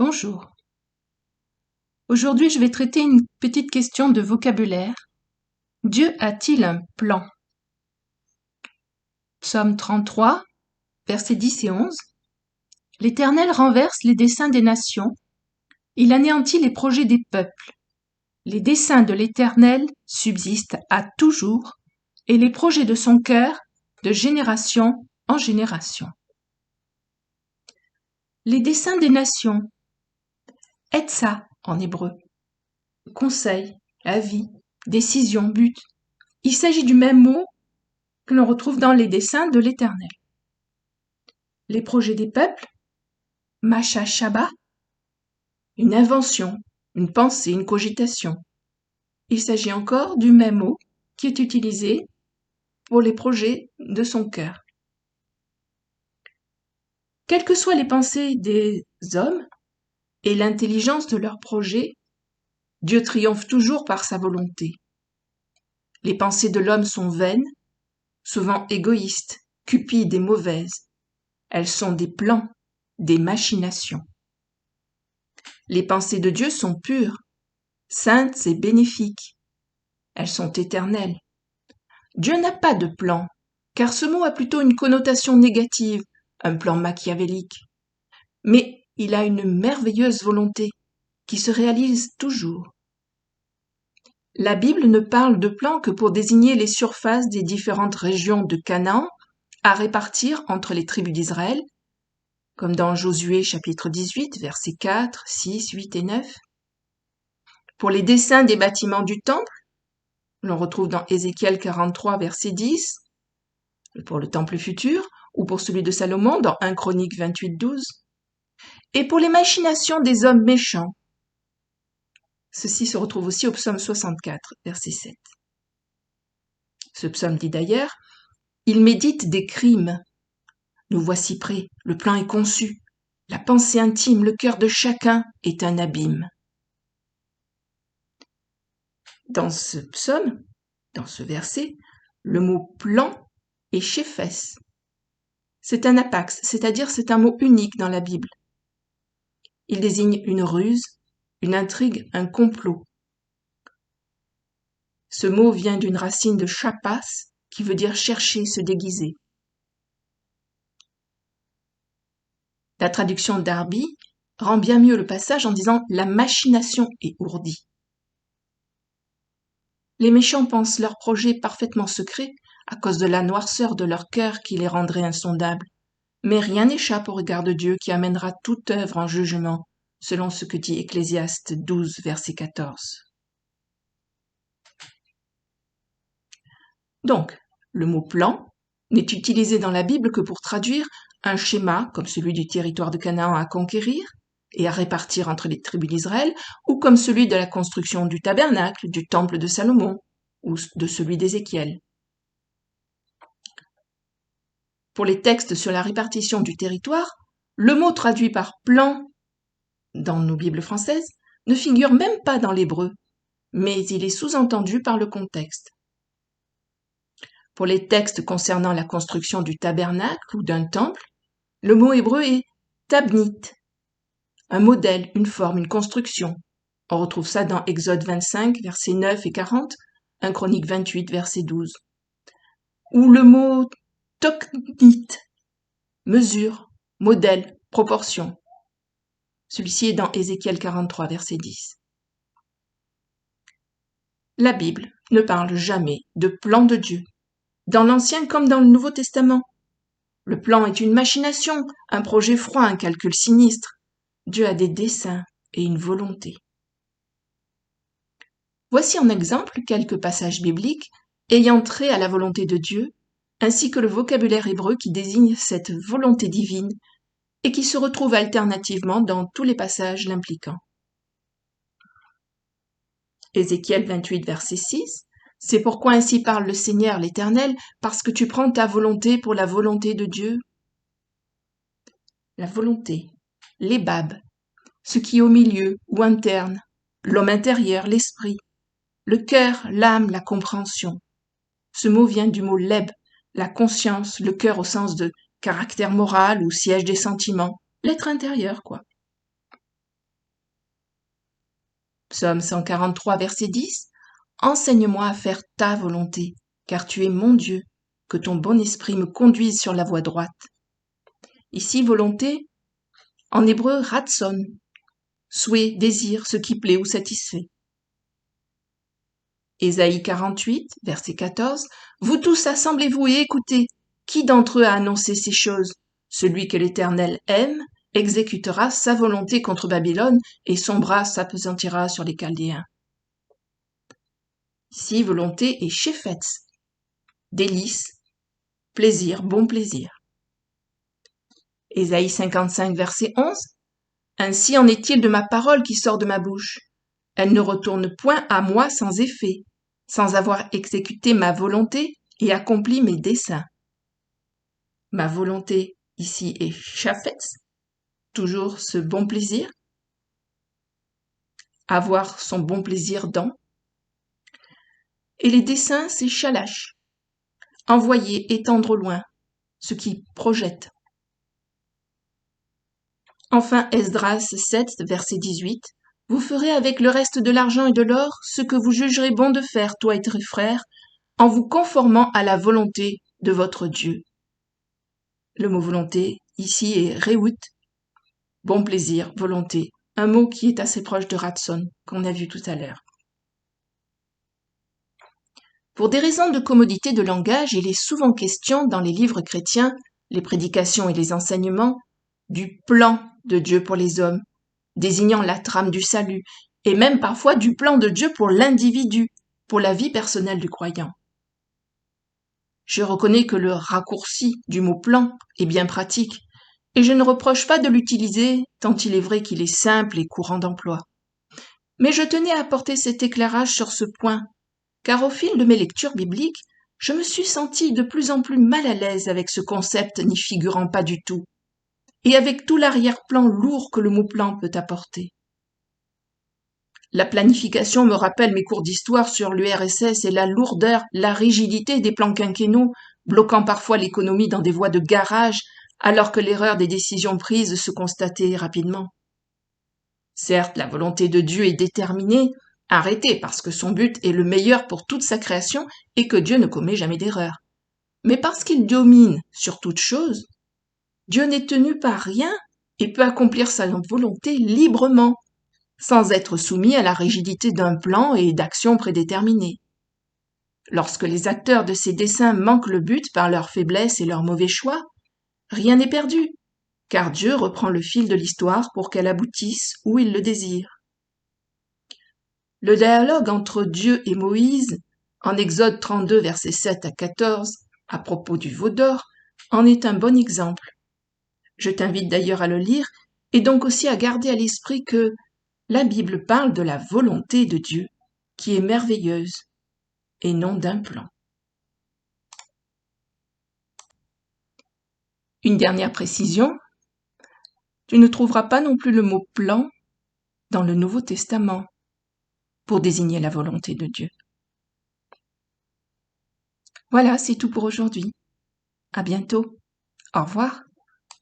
Bonjour. Aujourd'hui, je vais traiter une petite question de vocabulaire. Dieu a-t-il un plan? Psaume 33, versets 10 et 11. L'Éternel renverse les desseins des nations. Il anéantit les projets des peuples. Les desseins de l'Éternel subsistent à toujours, et les projets de son cœur de génération en génération. Les desseins des nations. Etsa en hébreu. Conseil, avis, décision, but. Il s'agit du même mot que l'on retrouve dans les desseins de l'Éternel. Les projets des peuples, Machashaba, une invention, une pensée, une cogitation. Il s'agit encore du même mot qui est utilisé pour les projets de son cœur. Quelles que soient les pensées des hommes et l'intelligence de leurs projets, Dieu triomphe toujours par sa volonté. Les pensées de l'homme sont vaines, souvent égoïstes, cupides et mauvaises. Elles sont des plans, des machinations. Les pensées de Dieu sont pures, saintes et bénéfiques. Elles sont éternelles. Dieu n'a pas de plan, car ce mot a plutôt une connotation négative, un plan machiavélique. Mais il a une merveilleuse volonté qui se réalise toujours. La Bible ne parle de plan que pour désigner les surfaces des différentes régions de Canaan à répartir entre les tribus d'Israël, comme dans Josué chapitre 18, versets 4, 6, 8 et 9. Pour les dessins des bâtiments du temple, l'on retrouve dans Ézéchiel 43, verset 10, pour le temple futur, ou pour celui de Salomon dans 1 Chronique 28, 12, et pour les machinations des hommes méchants. Ceci se retrouve aussi au psaume 64, verset 7. Ce psaume dit d'ailleurs, « Il médite des crimes. Nous voici prêts, le plan est conçu. La pensée intime, le cœur de chacun est un abîme. » Dans ce psaume, dans ce verset, le mot plan est shéphes. C'est un apax, c'est-à-dire c'est un mot unique dans la Bible. Il désigne une ruse, une intrigue, un complot. Ce mot vient d'une racine de chapas, qui veut dire chercher, se déguiser. La traduction d'Arby rend bien mieux le passage en disant « la machination est ourdie ». Les méchants pensent leurs projets parfaitement secrets à cause de la noirceur de leur cœur qui les rendrait insondables. Mais rien n'échappe au regard de Dieu qui amènera toute œuvre en jugement, selon ce que dit Ecclésiaste 12, verset 14. Donc, le mot plan n'est utilisé dans la Bible que pour traduire un schéma comme celui du territoire de Canaan à conquérir et à répartir entre les tribus d'Israël, ou comme celui de la construction du tabernacle, du temple de Salomon, ou de celui d'Ézéchiel. Pour les textes sur la répartition du territoire, le mot traduit par plan dans nos Bibles françaises ne figure même pas dans l'hébreu, mais il est sous-entendu par le contexte. Pour les textes concernant la construction du tabernacle ou d'un temple, le mot hébreu est tabnit, un modèle, une forme, une construction. On retrouve ça dans Exode 25, versets 9 et 40, 1 Chronique 28, verset 12. Ou le mot toknit, mesure, modèle, proportion. Celui-ci est dans Ézéchiel 43, verset 10. La Bible ne parle jamais de plan de Dieu, dans l'Ancien comme dans le Nouveau Testament. Le plan est une machination, un projet froid, un calcul sinistre. Dieu a des desseins et une volonté. Voici en exemple quelques passages bibliques ayant trait à la volonté de Dieu, ainsi que le vocabulaire hébreu qui désigne cette volonté divine et qui se retrouve alternativement dans tous les passages l'impliquant. Ézéchiel 28, verset 6. C'est pourquoi ainsi parle le Seigneur l'Éternel, parce que tu prends ta volonté pour la volonté de Dieu. La volonté, les babes, ce qui est au milieu ou interne, l'homme intérieur, l'esprit, le cœur, l'âme, la compréhension. Ce mot vient du mot leb, la conscience, le cœur au sens de caractère moral ou siège des sentiments, l'être intérieur, quoi. Psaume 143, verset 10. Enseigne-moi à faire ta volonté, car tu es mon Dieu, que ton bon esprit me conduise sur la voie droite. Ici, volonté, en hébreu, ratson, souhait, désir, ce qui plaît ou satisfait. Ésaïe 48, verset 14. Vous tous assemblez-vous et écoutez. Qui d'entre eux a annoncé ces choses? Celui que l'Éternel aime exécutera sa volonté contre Babylone et son bras s'appesantira sur les Chaldéens. Ici, volonté est shephetz, délice, plaisir, bon plaisir. Ésaïe 55, verset 11. Ainsi en est-il de ma parole qui sort de ma bouche. Elle ne retourne point à moi sans effet, sans avoir exécuté ma volonté et accompli mes desseins. Ma volonté ici est shaphetz, toujours ce bon plaisir, avoir son bon plaisir dans. Et les desseins, c'est shalash, envoyer, étendre au loin, ce qui projette. Enfin, Esdras 7, verset 18. Vous ferez avec le reste de l'argent et de l'or ce que vous jugerez bon de faire, toi et tes frères, en vous conformant à la volonté de votre Dieu. Le mot volonté ici est reut, bon plaisir, volonté, un mot qui est assez proche de ratson, qu'on a vu tout à l'heure. Pour des raisons de commodité de langage, il est souvent question dans les livres chrétiens, les prédications et les enseignements, du plan de Dieu pour les hommes, désignant la trame du salut, et même parfois du plan de Dieu pour l'individu, pour la vie personnelle du croyant. Je reconnais que le raccourci du mot plan est bien pratique, et je ne reproche pas de l'utiliser, tant il est vrai qu'il est simple et courant d'emploi. Mais je tenais à apporter cet éclairage sur ce point, car au fil de mes lectures bibliques, je me suis sentie de plus en plus mal à l'aise avec ce concept n'y figurant pas du tout, et avec tout l'arrière-plan lourd que le mot plan peut apporter. La planification me rappelle mes cours d'histoire sur l'URSS et la lourdeur, la rigidité des plans quinquennaux, bloquant parfois l'économie dans des voies de garage, alors que l'erreur des décisions prises se constatait rapidement. Certes, la volonté de Dieu est déterminée, arrêtée parce que son but est le meilleur pour toute sa création et que Dieu ne commet jamais d'erreur. Mais parce qu'il domine sur toute chose, Dieu n'est tenu par rien et peut accomplir sa volonté librement, sans être soumis à la rigidité d'un plan et d'actions prédéterminées. Lorsque les acteurs de ces desseins manquent le but par leur faiblesse et leurs mauvais choix, rien n'est perdu, car Dieu reprend le fil de l'histoire pour qu'elle aboutisse où il le désire. Le dialogue entre Dieu et Moïse, en Exode 32, versets 7 à 14, à propos du veau d'or, en est un bon exemple. Je t'invite d'ailleurs à le lire et donc aussi à garder à l'esprit que la Bible parle de la volonté de Dieu, qui est merveilleuse, et non d'un plan. Une dernière précision, tu ne trouveras pas non plus le mot plan dans le Nouveau Testament pour désigner la volonté de Dieu. Voilà, c'est tout pour aujourd'hui. À bientôt. Au revoir.